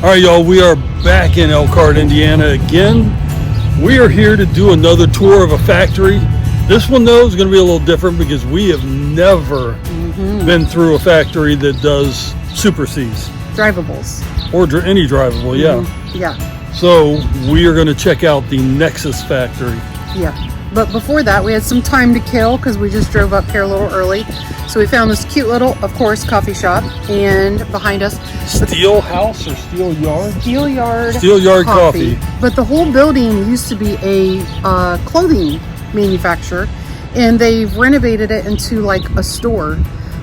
All right, y'all, we are back in Elkhart, Indiana again. We are here to do another tour of a factory. This one, though, is going to be a little different because we have never been through a factory that does Super Cs. Drivables. Or any drivable, yeah. Yeah. So we are going to check out the NeXus factory. Yeah. But before that, we had some time to kill because we just drove up here a little early. So we found this cute little, of course, coffee shop. And behind us, Steel House or Steel Yard? Steel Yard. Steel Yard Coffee. But the whole building used to be a clothing manufacturer. And they've renovated it into like a store.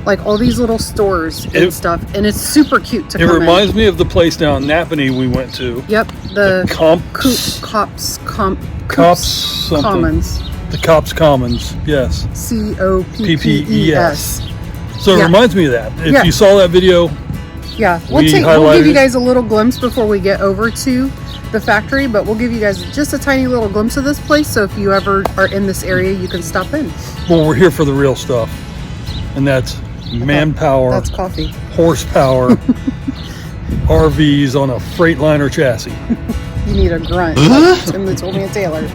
Like all these little stores and stuff. And it's super cute to come in. It reminds me of the place down in Napanee we went to. Yep. The Cops something. Commons. The Cops Commons, yes. COPPES. So it reminds me of that. If you saw that video, we'll give you guys a little glimpse before we get over to the factory, but we'll give you guys just a tiny little glimpse of this place. So if you ever are in this area, you can stop in. Well, we're here for the real stuff, and that's manpower. That's coffee. Horsepower. RVs on a Freightliner chassis. You need a grunt. Like Tim the Tool Man Taylor.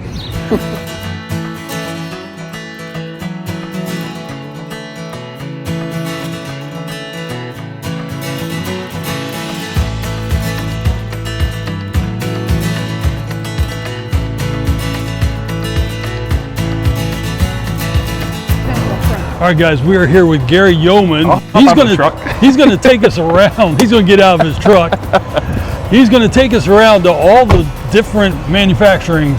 All right, guys, we are here with Gary Yeoman. He's gonna take us around. He's gonna get out of his truck. He's gonna take us around to all the different manufacturing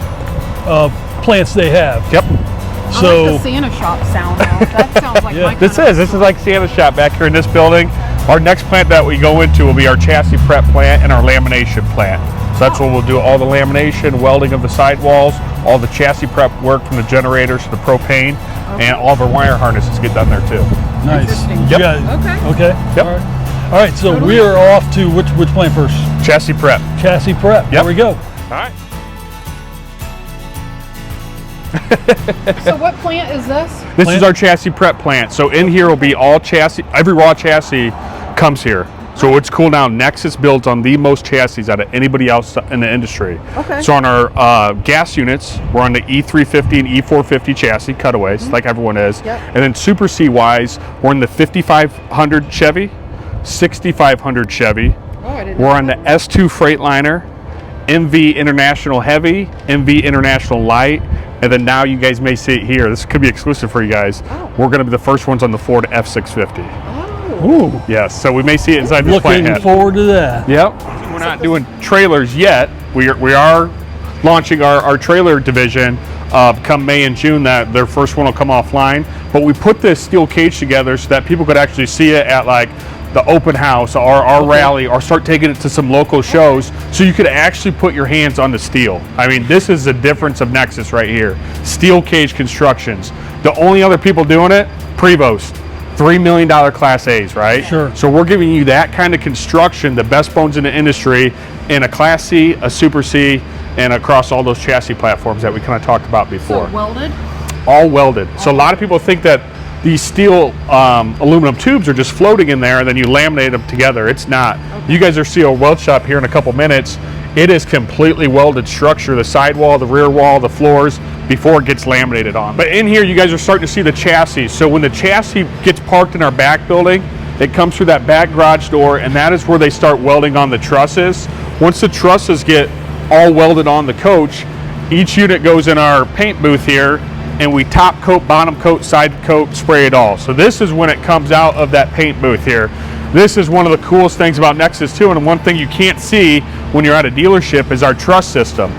plants they have. Yep. So I like the Santa shop sound now. That sounds like my This is like Santa shop back here in this building. Our next plant that we go into will be our chassis prep plant and our lamination plant. So that's where we'll do all the lamination, welding of the sidewalls, all the chassis prep work from the generators to the propane, and all of our wire harnesses get done there too. Nice. Yep. Okay. Yep. All right. So we are off to which plant first? Chassis prep. Chassis prep. There we go. All right. So what plant is this? This is our chassis prep plant. So in here will be all chassis. Every raw chassis comes here. So what's cool now, NeXus builds on the most chassis out of anybody else in the industry. Okay. So on our gas units, we're on the E350 and E450 chassis cutaways, like everyone is. Yep. And then Super C wise, we're in the 5500 Chevy, 6500 Chevy. We're on the S2 Freightliner, MV International Heavy, MV International Light, and then now you guys may see it here. This could be exclusive for you guys. We're going to be the first ones on the Ford F650. Ooh. Yes, so we may see it inside this plant. Looking forward to that. Yep. We're not doing trailers yet. We are launching our trailer division come May and June. That their first one will come offline. But we put this steel cage together so that people could actually see it at like the open house or our rally, or start taking it to some local shows, so you could actually put your hands on the steel. I mean, this is the difference of NeXus right here. Steel cage constructions. The only other people doing it, Prevost. $3 million Class A's, right? Sure. So we're giving you that kind of construction, the best bones in the industry, in a Class C, a Super C, and across all those chassis platforms that we kind of talked about before. So welded? All welded. So a lot of people think that these steel aluminum tubes are just floating in there and then you laminate them together. It's not. You guys are seeing a weld shop here in a couple minutes. It is completely welded structure, the sidewall, the rear wall, the floors, before it gets laminated on. But in here, you guys are starting to see the chassis. So when the chassis gets parked in our back building, it comes through that back garage door, and that is where they start welding on the trusses. Once the trusses get all welded on the coach, each unit goes in our paint booth here, and we top coat, bottom coat, side coat, spray it all. So this is when it comes out of that paint booth here. This is one of the coolest things about NeXus too, and one thing you can't see when you're at a dealership is our truss system.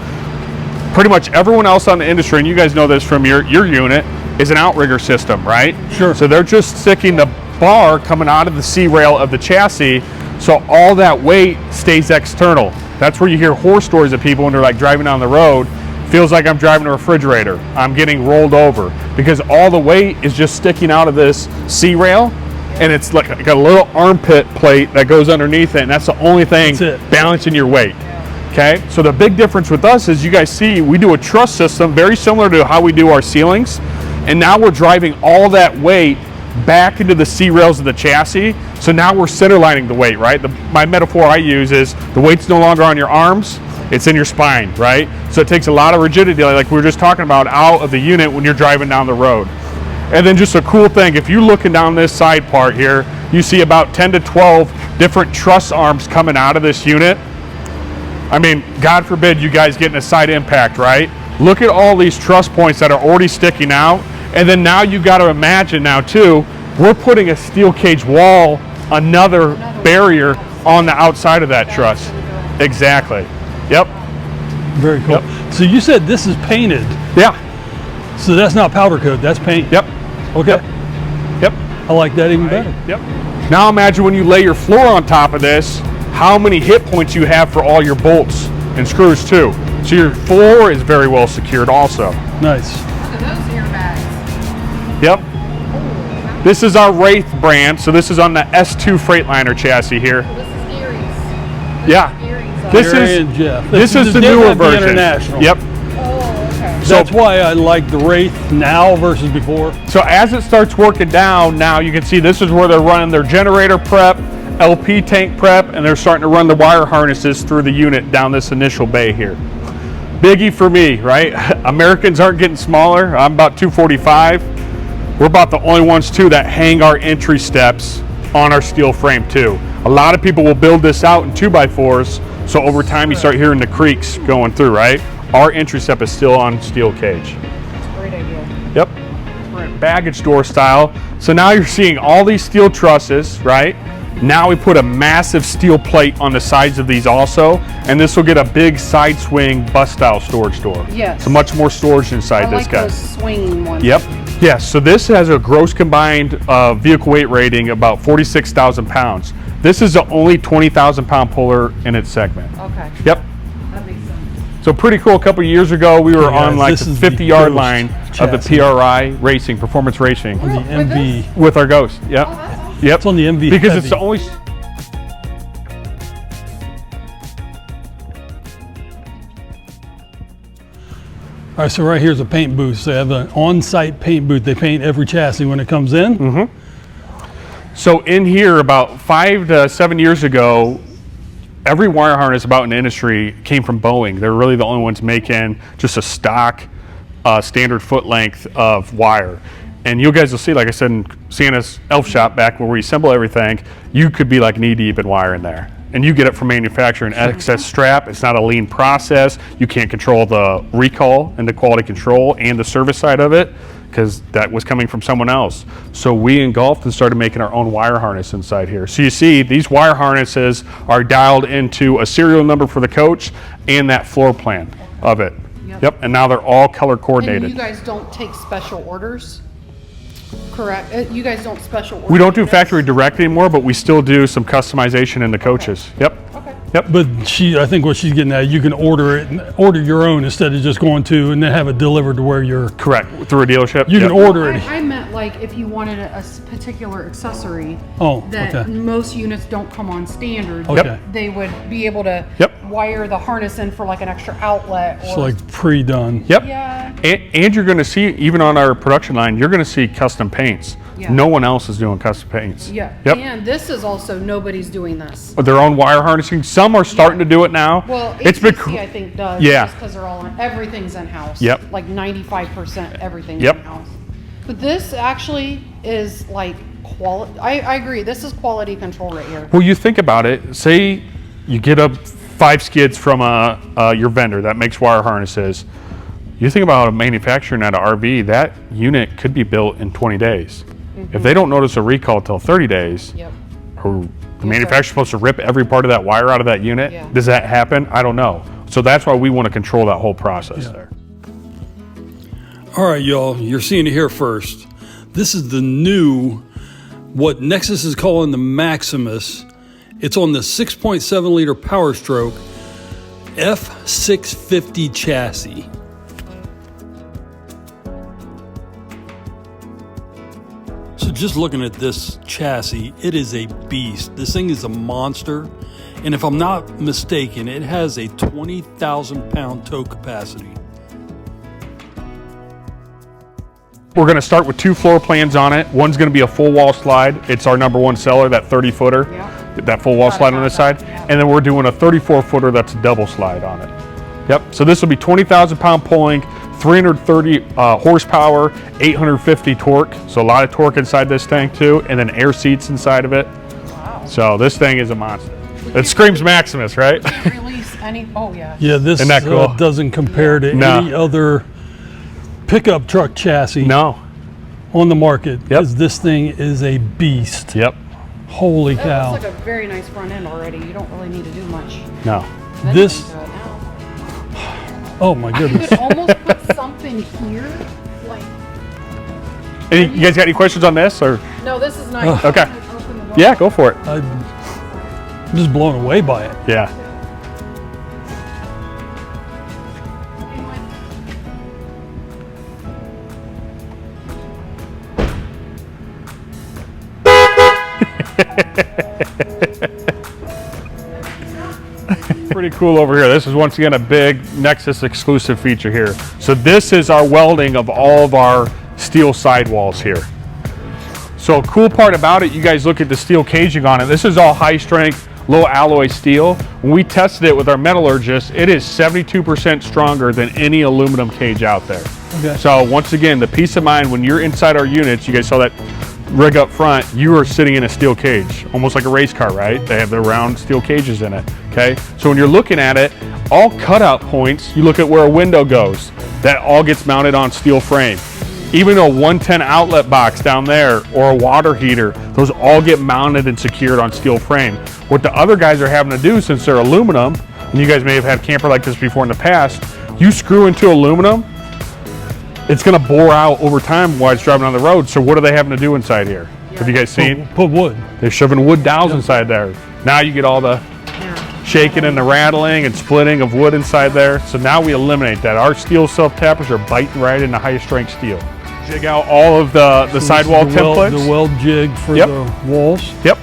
Pretty much everyone else on the industry, and you guys know this from your unit, is an outrigger system, right? Sure. So they're just sticking the bar coming out of the C-rail of the chassis, so all that weight stays external. That's where you hear horror stories of people when they're like driving down the road. Feels like I'm driving a refrigerator. I'm getting rolled over because all the weight is just sticking out of this C-rail, and it's like a little armpit plate that goes underneath it, and that's the only thing balancing your weight. Okay, so the big difference with us is, you guys see, we do a truss system very similar to how we do our ceilings, and now we're driving all that weight back into the C rails of the chassis. So now we're center lining the weight, right? My metaphor I use is the weight's no longer on your arms, it's in your spine, right? So it takes a lot of rigidity, like we were just talking about, out of the unit when you're driving down the road. And then just a cool thing, if you're looking down this side part here, you see about 10 to 12 different truss arms coming out of this unit. I mean, God forbid you guys get in a side impact, right? Look at all these truss points that are already sticking out. And then now you got to imagine now too, we're putting a steel cage wall, another barrier on the outside of that truss. Exactly. Yep. Very cool. Yep. So you said this is painted. Yeah. So that's not powder coat, that's paint. Yep. Okay. Yep. I like that even better. Yep. Now imagine when you lay your floor on top of this, how many hit points you have for all your bolts and screws too. So your floor is very well secured also. Nice. Look at those airbags. Yep. This is our Wraith brand, so this is on the S2 Freightliner chassis here. This is Gary's. Yeah. Gary and Jeff. This is the newer version. International. Yep. Oh, okay. That's why I like the Wraith now versus before. So as it starts working down, now you can see this is where they're running their generator prep, LP tank prep, and they're starting to run the wire harnesses through the unit down this initial bay here. Biggie for me, right? Americans aren't getting smaller. I'm about 245. We're about the only ones too that hang our entry steps on our steel frame too. A lot of people will build this out in 2x4s, so over time you start hearing the creaks going through, right? Our entry step is still on steel cage. Great idea. Yep. Different baggage door style. So now you're seeing all these steel trusses, right? Now we put a massive steel plate on the sides of these also, and this will get a big side swing bus style storage door. Yes. So much more storage inside this guy. I like those swinging ones. Yep. Yeah, so this has a gross combined vehicle weight rating about 46,000 pounds. This is the only 20,000 pound puller in its segment. Okay. Yep. That makes sense. So pretty cool. A couple of years ago, we were on like the this is 50-yard the line Ghost of the chassis. PRI racing, performance racing, On the With this? MV. with our Ghost. Yep. Oh, that's awesome. Yep. It's on the MV because heavy. it's the only. All right, so right here's a paint booth. So they have an on-site paint booth. They paint every chassis when it comes in. Mm-hmm. So in here, about 5 to 7 years ago, every wire harness about in the industry came from Boeing. They're really the only ones making just a stock standard foot length of wire. And you guys will see, like I said, in Santa's elf shop back where we assemble everything, you could be like knee deep in wire in there. And you get it from manufacturing excess strap. It's not a lean process. You can't control the recall and the quality control and the service side of it because that was coming from someone else. So we engulfed and started making our own wire harness inside here. So you see these wire harnesses are dialed into a serial number for the coach and that floor plan of it. Yep. And now they're all color coordinated. And you guys don't take special orders? Correct. You guys don't special order? We don't do this? factory direct anymore, but we still do some customization in the coaches. Yep. Okay. Yep. But I think what she's getting at, you can order it, order your own instead of just going to and then have it delivered to where you're. Correct. Through a dealership. You can order it. I meant like if you wanted a particular accessory that okay. most units don't come on standard, Okay. they would be able to wire the harness in for like an extra outlet. Or, It's like pre-done. Yep. Yeah. And you're going to see, even on our production line, you're going to see custom paints. Yeah. No one else is doing custom paints. Yeah. Yep. And this is also, nobody's doing this. Their own wire harnessing. Some are starting to do it now. Well, it's been ATC, I think, does. Yeah. Just because they're all everything's in-house. Yep. Like 95% everything's Yep. in-house. But this actually is like quality. I agree. This is quality control right here. Well, you think about it. Say you get up 5 skids from your vendor that makes wire harnesses. You think about manufacturing at an RV, that unit could be built in 20 days. If they don't notice a recall till 30 days, or the manufacturer's supposed to rip every part of that wire out of that unit, does that happen? I don't know. So that's why we want to control that whole process there. All right, y'all, you're seeing it here first. This is the new, what NeXus is calling the Maximus. It's on the 6.7 liter Power Stroke F650 chassis. So just looking at this chassis, it is a beast. This thing is a monster. And if I'm not mistaken, it has a 20,000 pound tow capacity. We're going to start with 2 floor plans on it. One's going to be a full wall slide. It's our #1 seller, that 30-footer, that full wall slide on this side. And then we're doing a 34-footer that's a double slide on it. Yep, so this will be 20,000 pound pulling, 330 horsepower, 850 torque. So a lot of torque inside this tank too, and then air seats inside of it. Wow. So this thing is a monster. It screams Maximus, right? Release any, oh yeah. Yeah, this Isn't that cool? Doesn't compare to any other pickup truck chassis on the market, because this thing is a beast. Yep. Holy cow. That looks like a very nice front end already. You don't really need to do much. No. This, oh my goodness. You could almost put something here, like. You guys got any questions on this, or? No, this is nice. Okay. Yeah, go for it. I'm just blown away by it. Yeah. Pretty cool over here. This is once again a big Nexus exclusive feature here. So this is our welding of all of our steel sidewalls here. So cool part about it, you guys look at the steel caging on it. This is all high strength, low alloy steel. When we tested it with our metallurgist, it is 72% stronger than any aluminum cage out there. Okay. So once again, the peace of mind when you're inside our units, you guys saw that rig up front, you are sitting in a steel cage, almost like a race car, right? They have the round steel cages in it, okay? So when you're looking at it, all cutout points, you look at where a window goes, that all gets mounted on steel frame. Even a 110 outlet box down there or a water heater, those all get mounted and secured on steel frame. What the other guys are having to do, since they're aluminum, and you guys may have had a camper like this before in the past, you screw into aluminum, it's gonna bore out over time while it's driving on the road. So what are they having to do inside here? Have you guys seen? Put wood. They're shoving wood dowels inside there. Now you get all the shaking and the rattling and splitting of wood inside there. So now we eliminate that. Our steel self-tappers are biting right into highest strength steel. Jig out all of the sidewall templates. The weld jig for the walls. Yep.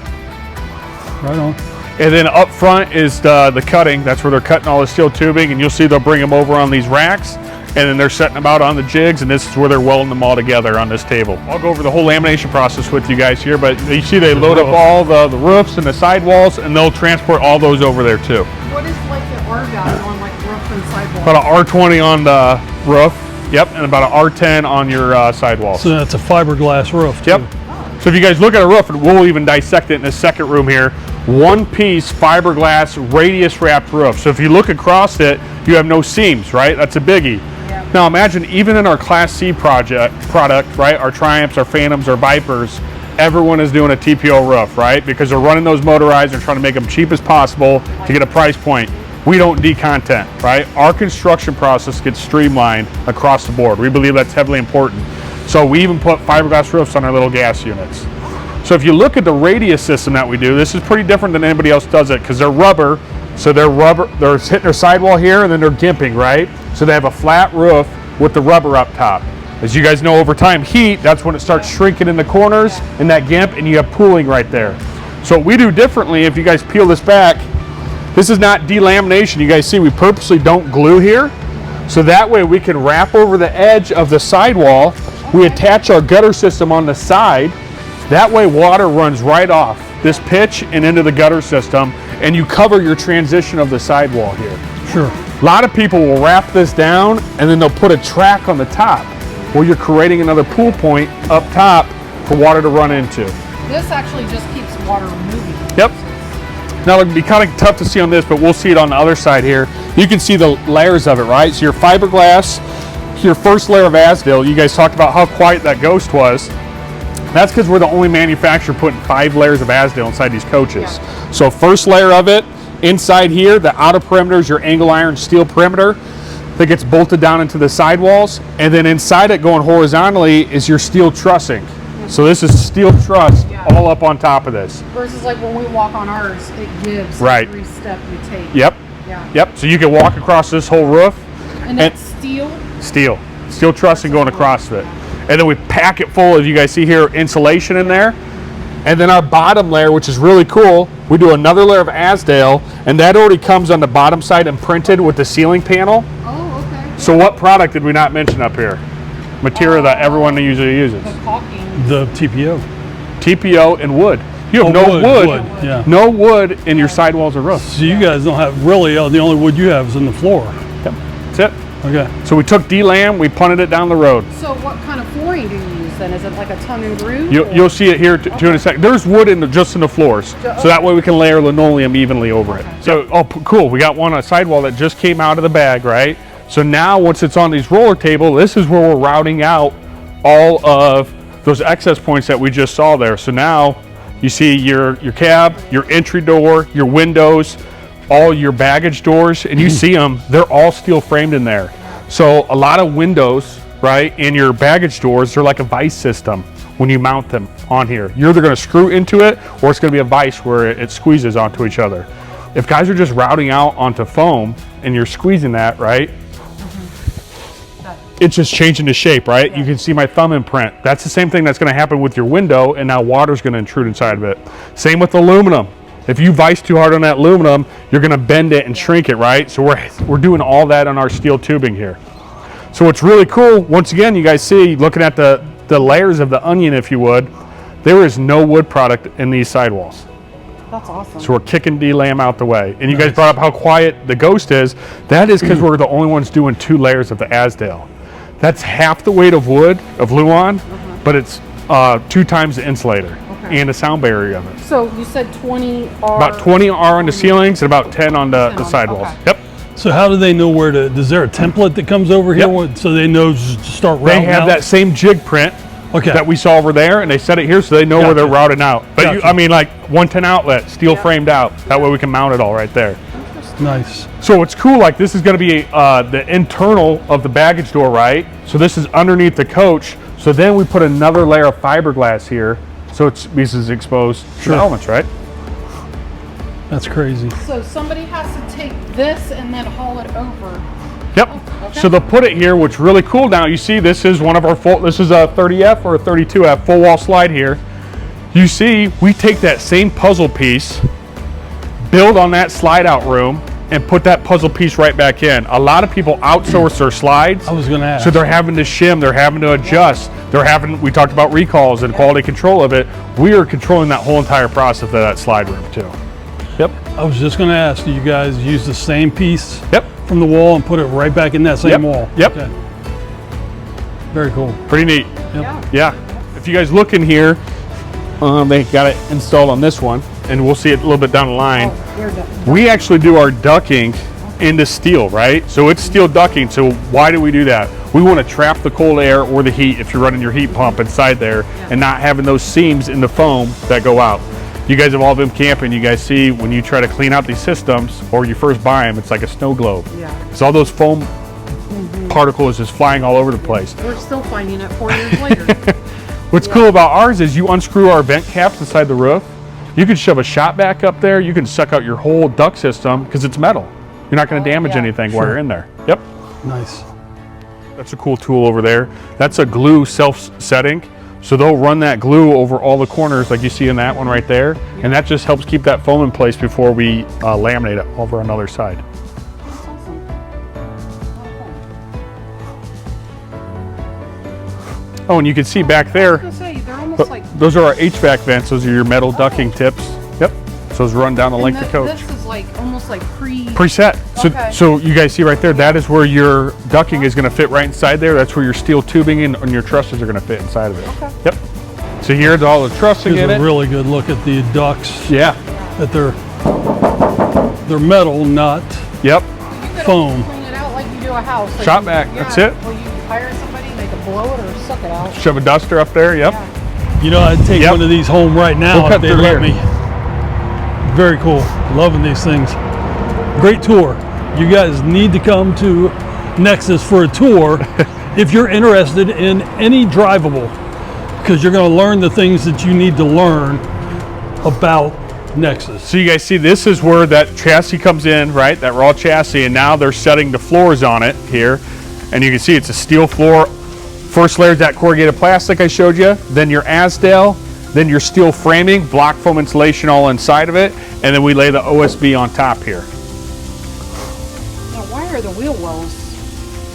Right on. And then up front is the cutting. That's where they're cutting all the steel tubing, and you'll see they'll bring them over on these racks, and then they're setting them out on the jigs, and this is where they're welding them all together on this table. I'll go over the whole lamination process with you guys here, but you see they load up all the roofs and the sidewalls, and they'll transport all those over there too. What is like the R value on like roof and sidewall? About an R20 on the roof, yep, and about an R10 on your sidewall. So that's a fiberglass roof too. Yep. So if you guys look at a roof, and we'll even dissect it in the second room here, one piece fiberglass radius wrapped roof. So if you look across it, you have no seams, right? That's a biggie. Yep. Now imagine even in our Class C product, right? Our Triumphs, our Phantoms, our Vipers, everyone is doing a TPO roof, right? Because they're running those motorized, they're trying to make them cheap as possible to get a price point. We don't decontent, right? Our construction process gets streamlined across the board. We believe that's heavily important. So we even put fiberglass roofs on our little gas units. So if you look at the radius system that we do, this is pretty different than anybody else does it, because they're rubber. So they're hitting their sidewall here, and then they're gimping, right? So they have a flat roof with the rubber up top. As you guys know, over time, heat, that's when it starts shrinking in the corners in that gimp, and you have pooling right there. So what we do differently, if you guys peel this back, this is not delamination. You guys see we purposely don't glue here. So that way we can wrap over the edge of the sidewall. We attach our gutter system on the side. That way water runs right off this pitch and into the gutter system, and you cover your transition of the sidewall here. Sure. A lot of people will wrap this down, and then they'll put a track on the top where you're creating another pool point up top for water to run into. This actually just keeps water moving. Yep. Now it'll be kind of tough to see on this, but we'll see it on the other side here. You can see the layers of it, right? So your fiberglass, your first layer of Asdale, you guys talked about how quiet that Ghost was. That's because we're the only manufacturer putting 5 layers of Asdale inside these coaches. Yeah. So first layer of it, inside here, the outer perimeter is your angle iron steel perimeter that gets bolted down into the sidewalls. And then inside it, going horizontally, is your steel trussing. So this is steel truss all up on top of this. Versus like when we walk on ours, it gives every step you take. Yep. Yeah. Yep. So you can walk across this whole roof. And that's steel? Steel. Steel trussing going across it. And then we pack it full, as you guys see here, insulation in there. And then our bottom layer, which is really cool, we do another layer of Asdale, and that already comes on the bottom side imprinted with the ceiling panel. Oh, okay. So what product did we not mention up here? material that everyone usually uses. The caulking. The TPO. TPO and wood. You have no wood, yeah. no wood in your sidewalls or roofs. So you guys don't have really, the only wood you have is in the floor. Yep, that's it. Okay. So we took D-lam, we punted it down the road. So what kind of flooring do you use then? Is it like a tongue roof? You'll see it here too in a second. There's wood just in the floors, so that way we can layer linoleum evenly over it. So, cool. We got one on a sidewall that just came out of the bag, right? So now once it's on these roller table, this is where we're routing out all of those access points that we just saw there. So now you see your cab, your entry door, your windows, all your baggage doors, and you see them, they're all steel framed in there. So a lot of windows, right, and your baggage doors, they're like a vise system when you mount them on here. You're either gonna screw into it or it's gonna be a vise where it squeezes onto each other. If guys are just routing out onto foam and you're squeezing that, right, it's just changing the shape, right? You can see my thumb imprint. That's the same thing that's gonna happen with your window, and now water's gonna intrude inside of it. Same with aluminum. If you vise too hard on that aluminum, you're gonna bend it and shrink it, right? So we're doing all that on our steel tubing here. So what's really cool, once again, you guys see, looking at the layers of the onion, if you would, there is no wood product in these sidewalls. That's awesome. So we're kicking D-lam out the way. And you guys brought up how quiet the Ghost is. That is because we're the only ones doing 2 layers of the Azdale. That's half the weight of wood, of Luan, but it's 2 times the insulator and the sound barrier of it. So you said 20 R. About 20 R on the ceilings and about 10 on the sidewalls. Okay. Yep. So how do they know where to, is there a template that comes over here so they know to start routing They have out? that same jig print that we saw over there, and they set it here so they know where they're routing out. But I mean, like 110 outlet, steel framed out. That way we can mount it all right there. Nice. So what's cool, like this is going to be the internal of the baggage door, right? So this is underneath the coach. So then we put another layer of fiberglass here, so it's exposed to the elements, right? That's crazy. So somebody has to take this and then haul it over. Yep. So they'll put it here, which is really cool. Now you see this is one of our this is a 30F or a 32F full wall slide here. You see, we take that same puzzle piece, build on that slide out room, and put that puzzle piece right back in. A lot of people outsource their slides. I was gonna ask. So they're having to shim, they're having to adjust, we talked about recalls and quality control of it. We are controlling that whole entire process of that slide room too. Yep. I was just gonna ask, do you guys use the same piece from the wall and put it right back in that same wall? Yep. Okay. Very cool. Pretty neat. Yep. Yeah. If you guys look in here, they got it installed on this one, and we'll see it a little bit down the line. We actually do our ducking into steel, right? So it's steel ducting. So why do we do that? We want to trap the cold air or the heat if you're running your heat pump inside there and not having those seams in the foam that go out. You guys have all been camping. You guys see when you try to clean out these systems or you first buy them, it's like a snow globe. Yeah. Because all those foam particles just flying all over the place. We're still finding it 4 years later. What's cool about ours is you unscrew our vent caps inside the roof. You can shove a shop vac up there. You can suck out your whole duct system because it's metal. You're not going to damage anything while you're in there. Yep. Nice. That's a cool tool over there. That's a glue self-setting. So they'll run that glue over all the corners like you see in that one right there. And that just helps keep that foam in place before we laminate it over on the other side. Oh, and you can see back there, those are our HVAC vents. Those are your metal ducking tips. Yep. So those run down the length of the coach. This is like almost like preset. So you guys see right there, that is where your ducting is going to fit right inside there. That's where your steel tubing and your trusses are going to fit inside of it. Okay. Yep. So here's all the trussing in it. Here's a really good look at the ducts. Yeah. That they're metal, not foam. Clean it out like you do a house. Like Shop vac. That's it. Will you hire somebody? They can blow it or suck it out. Shove a duster up there. Yep. You know, I'd take one of these home right now if they let me. Very cool. Loving these things. Great tour. You guys need to come to NeXus for a tour if you're interested in any drivable, because you're going to learn the things that you need to learn about NeXus. So you guys see, this is where that chassis comes in, right? That raw chassis, and now they're setting the floors on it here. And you can see it's a steel floor. First layer is that corrugated plastic I showed you, then your Azdale, then your steel framing, block foam insulation all inside of it, and then we lay the OSB on top here. Now, why are the wheel wells?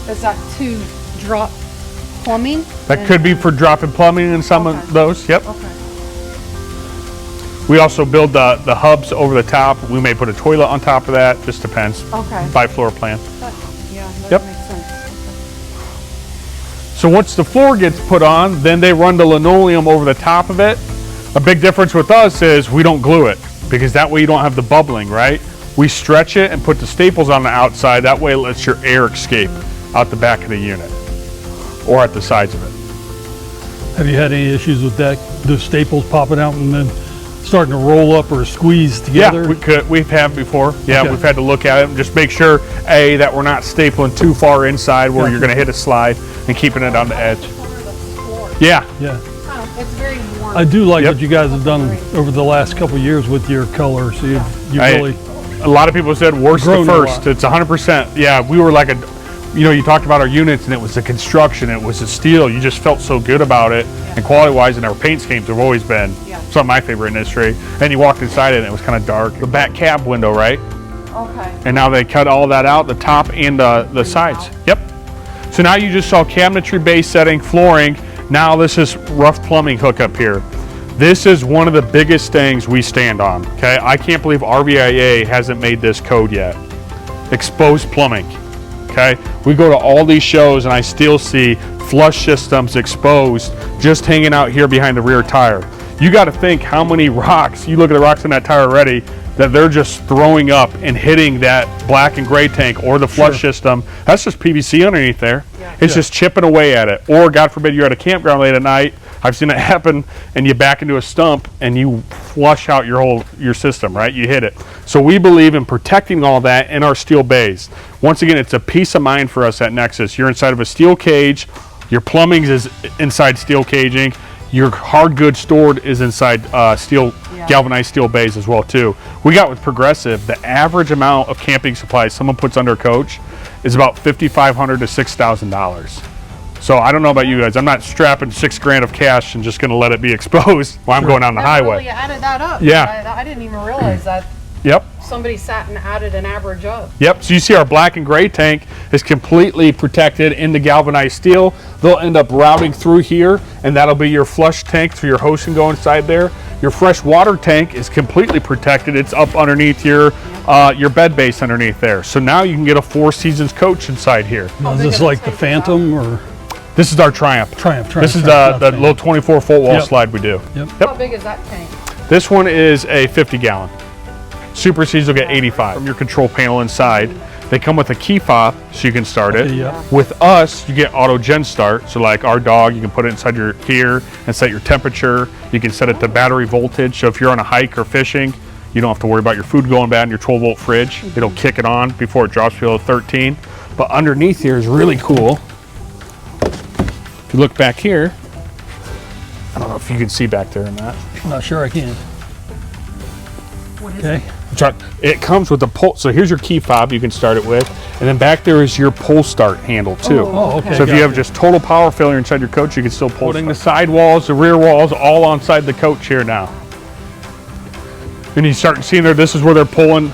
Is that to drop plumbing? That could be for dropping plumbing in some of those. Yep. Okay. We also build the hubs over the top. We may put a toilet on top of that. Just depends. Okay. By floor plan. Yeah, that Yep. makes sense. So once the floor gets put on, then they run the linoleum over the top of it. A big difference with us is we don't glue it, because that way you don't have the bubbling, right? We stretch it and put the staples on the outside. That way it lets your air escape out the back of the unit or at the sides of it. Have you had any issues with that? The staples popping out and then starting to roll up or squeeze together? Yeah, we've had before. Yeah, Okay. we've had to look at it and just make sure, A, that we're not stapling too far inside where you're going to hit a slide and keeping it on the edge. Yeah. Yeah. It's very warm. I do like what you guys have done over the last couple of years with your color. So you really... A lot of people said worst to grown a first. lot. It's 100%. Yeah, we were like you talked about our units and it was the construction, it was the steel. You just felt so good about it. And quality-wise, and our paint schemes have always been some of my favorite in the industry. And you walked inside it and it was kind of dark. The back cab window, right? Okay. And now they cut all that out, the top and the sides. Yep. So now you just saw cabinetry, base setting, flooring. Now this is rough plumbing hookup here. This is one of the biggest things we stand on, okay? I can't believe RVIA hasn't made this code yet. Exposed plumbing, okay? We go to all these shows and I still see flush systems exposed just hanging out here behind the rear tire. You gotta think how many rocks, you look at the rocks in that tire already, that they're just throwing up and hitting that black and gray tank or the flush system. That's just PVC underneath there. It's just chipping away at it. Or God forbid you're at a campground late at night, I've seen it happen, and you back into a stump and you flush out your system, right? You hit it. So we believe in protecting all that in our steel bays. Once again, it's a peace of mind for us at NeXus. You're inside of a steel cage, your plumbing is inside steel caging, your hard goods stored is inside galvanized steel bays as well too. We got with Progressive, the average amount of camping supplies someone puts under a coach is about $5,500 to $6,000. So I don't know about you guys. I'm not strapping $6,000 of cash and just going to let it be exposed while I'm going down the highway. Really added that up. Yeah. I didn't even realize that. Yep. Somebody sat and added an average up. Yep. So you see our black and gray tank is completely protected in the galvanized steel. They'll end up routing through here, and that'll be your flush tank for your hose and go inside there. Your fresh water tank is completely protected. It's up underneath your bed base underneath there. So now you can get a Four Seasons coach inside here. Is this like the Phantom or? This is our Triumph. This is the little 24-foot wall slide we do. Yep. How big is that tank? This one is a 50-gallon. Super C's will get 85 from your control panel inside. They come with a key fob so you can start it. With us, you get auto gen start. So like our dog, you can put it inside your gear and set your temperature. You can set it to battery voltage. So if you're on a hike or fishing, you don't have to worry about your food going bad in your 12-volt fridge. It'll kick it on before it drops below 13. But underneath here is really cool. If you look back here, I don't know if you can see back there or not. I'm not sure I can. What is Okay. It comes with a pull. So here's your key fob you can start it with, and then back there is your pull start handle too. Oh, okay. So if you have just total power failure inside your coach, you can still pull. Putting the side walls, the rear walls, all on inside the coach here now. And you start seeing there. This is where they're pulling.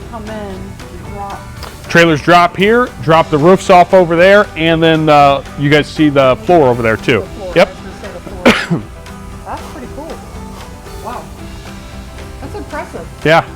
Come in, drop. Trailers drop here, drop the roofs off over there, and then you guys see the floor over there too. Yep. That's pretty cool. Wow. That's impressive. Yeah.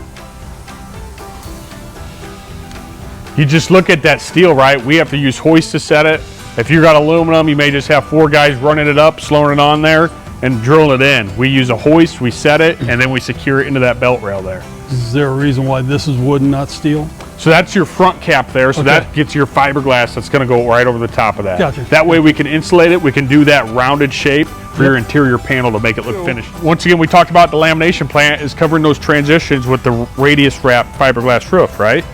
You just look at that steel, right? We have to use hoist to set it. If you got aluminum, you may just have 4 guys running it up, slowing it on there, and drilling it in. We use a hoist, we set it, and then we secure it into that belt rail there. Is there a reason why this is wood and not steel? So that's your front cap there. So that gets your fiberglass that's going to go right over the top of that. Gotcha. That way we can insulate it. We can do that rounded shape for your interior panel to make it look finished. Once again, we talked about the lamination plant is covering those transitions with the radius wrap fiberglass roof, right?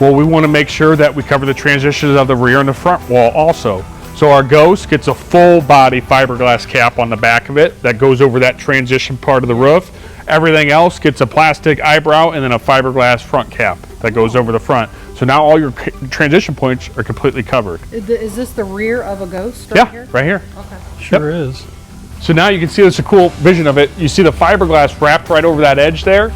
Well, we want to make sure that we cover the transitions of the rear and the front wall also. So our Ghost gets a full body fiberglass cap on the back of it that goes over that transition part of the roof. Everything else gets a plastic eyebrow and then a fiberglass front cap that goes over the front. So now all your transition points are completely covered. Is this the rear of a Ghost right here? Right here. Okay. Sure is. So now you can see, it's a cool vision of it. You see the fiberglass wrapped right over that edge there,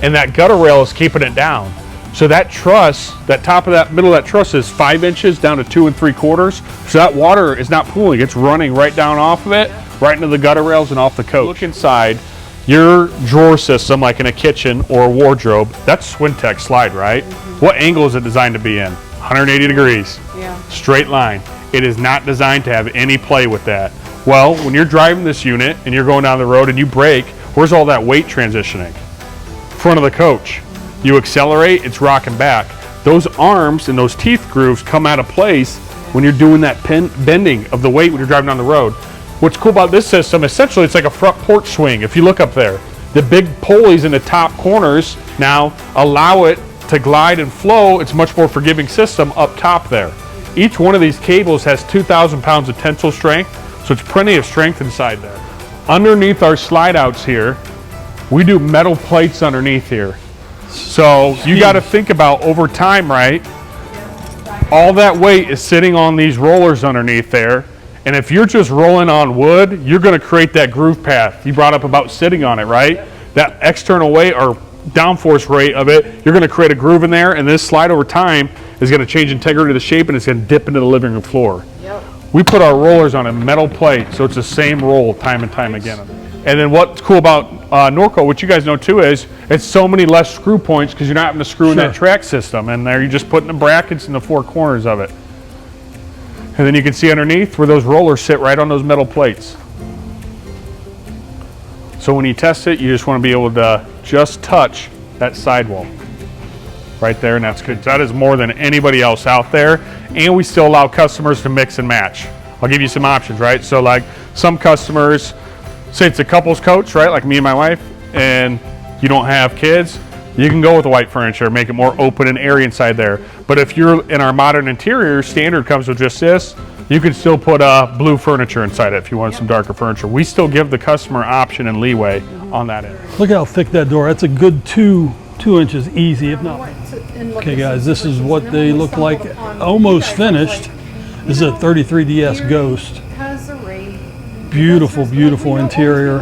and that gutter rail is keeping it down. So that truss, that top of that middle of that truss is 5 inches down to 2 3/4. So that water is not pooling, it's running right down off of it, right into the gutter rails and off the coach. Look inside your drawer system, like in a kitchen or a wardrobe. That's Swintex slide, right? What angle is it designed to be in? 180 degrees. Yeah. Straight line. It is not designed to have any play with that. Well, when you're driving this unit and you're going down the road and you brake, where's all that weight transitioning? Front of the coach. You accelerate, it's rocking back. Those arms and those teeth grooves come out of place when you're doing that bending of the weight when you're driving down the road. What's cool about this system, essentially it's like a front porch swing. If you look up there, the big pulleys in the top corners now allow it to glide and flow. It's a much more forgiving system up top there. Each one of these cables has 2,000 pounds of tensile strength, so it's plenty of strength inside there. Underneath our slide outs here, we do metal plates underneath here. So you got to think about over time, right? All that weight is sitting on these rollers underneath there. And if you're just rolling on wood, you're going to create that groove path. You brought up about sitting on it, right? That external weight or downforce rate of it, you're going to create a groove in there, and this slide over time is going to change integrity of the shape, and it's going to dip into the living room floor. Yep. We put our rollers on a metal plate, so it's the same roll time and time again. And then what's cool about Norco, which you guys know too, is it's so many less screw points because you're not having to screw in that track system, and there you're just putting the brackets in the 4 corners of it. And then you can see underneath where those rollers sit right on those metal plates. So when you test it, you just want to be able to just touch that sidewall right there, and that's good. That is more than anybody else out there, and we still allow customers to mix and match. I'll give you some options, right? So like some customers, say it's a couples coach, right? Like me and my wife, and you don't have kids, you can go with the white furniture, make it more open and airy inside there. But if you're in our modern interior, standard comes with just this, you can still put blue furniture inside it if you want some darker furniture. We still give the customer option and leeway on that end. Look how thick that door. That's a good two inches easy, if not. Okay guys, this is what they look like, almost finished. This is a 33DS Ghost. Beautiful, beautiful interior.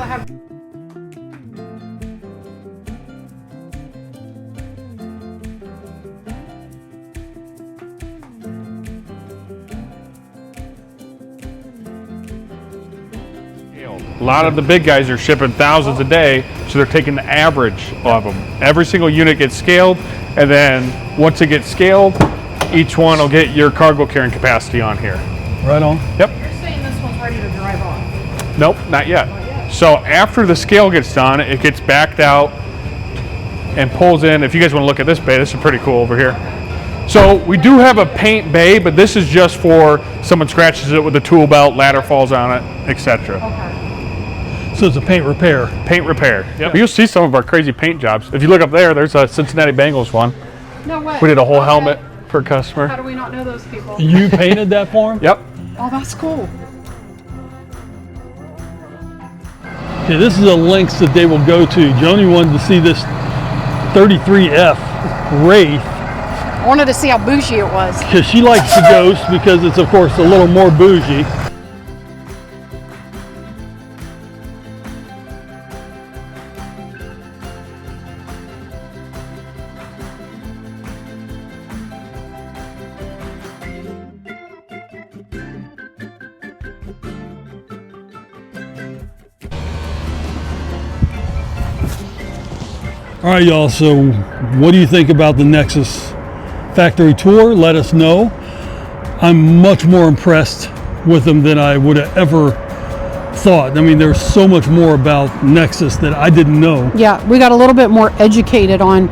A lot of the big guys are shipping thousands a day, so they're taking the average of them. Every single unit gets scaled, and then once it gets scaled, each one will get your cargo carrying capacity on here. Right on. Yep. You're saying this one's ready to drive off? Nope, not yet. So after the scale gets done, it gets backed out and pulls in. If you guys want to look at this bay, this is pretty cool over here. So we do have a paint bay, but this is just for someone scratches it with a tool belt, ladder falls on it, etc. Okay. So it's a paint repair. Paint repair. Yep. You'll see some of our crazy paint jobs. If you look up there, there's a Cincinnati Bengals one. No way. We did a whole helmet for a customer. How do we not know those people? You painted that for him? Yep. Oh, that's cool. Okay, this is the lengths that they will go to. Joni wanted to see this 33F Wraith. I wanted to see how bougie it was. Because she likes the Ghost because it's, of course, a little more bougie. All right, y'all, so what do you think about the NeXus factory tour? Let us know. I'm much more impressed with them than I would have ever thought. I mean, there's so much more about NeXus that I didn't know. Yeah, we got a little bit more educated on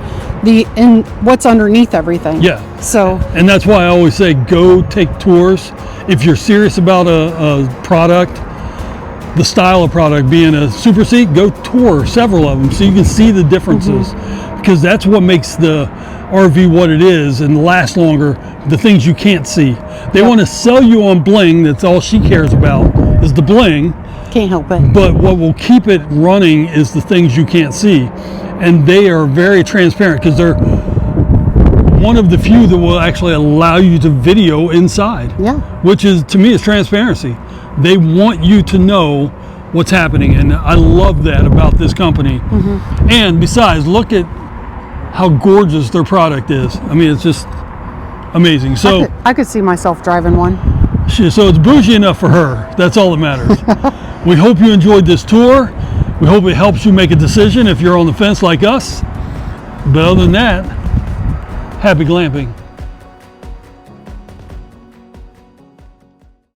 what's underneath everything. Yeah. So. And that's why I always say go take tours. If you're serious about a product, the style of product being a Super C, go tour several of them so you can see the differences, because that's what makes the RV what it is and last longer, the things you can't see. They want to sell you on bling, that's all she cares about is the bling. Can't help it. But what will keep it running is the things you can't see. And they are very transparent because they're one of the few that will actually allow you to video inside. Yeah. Which is, to me, is transparency. They want you to know what's happening, and I love that about this company. And besides, look at how gorgeous their product is. I mean, it's just amazing. So I could see myself driving one. So it's bougie enough for her. That's all that matters. We hope you enjoyed this tour. We hope it helps you make a decision if you're on the fence like us. But other than that, happy glamping.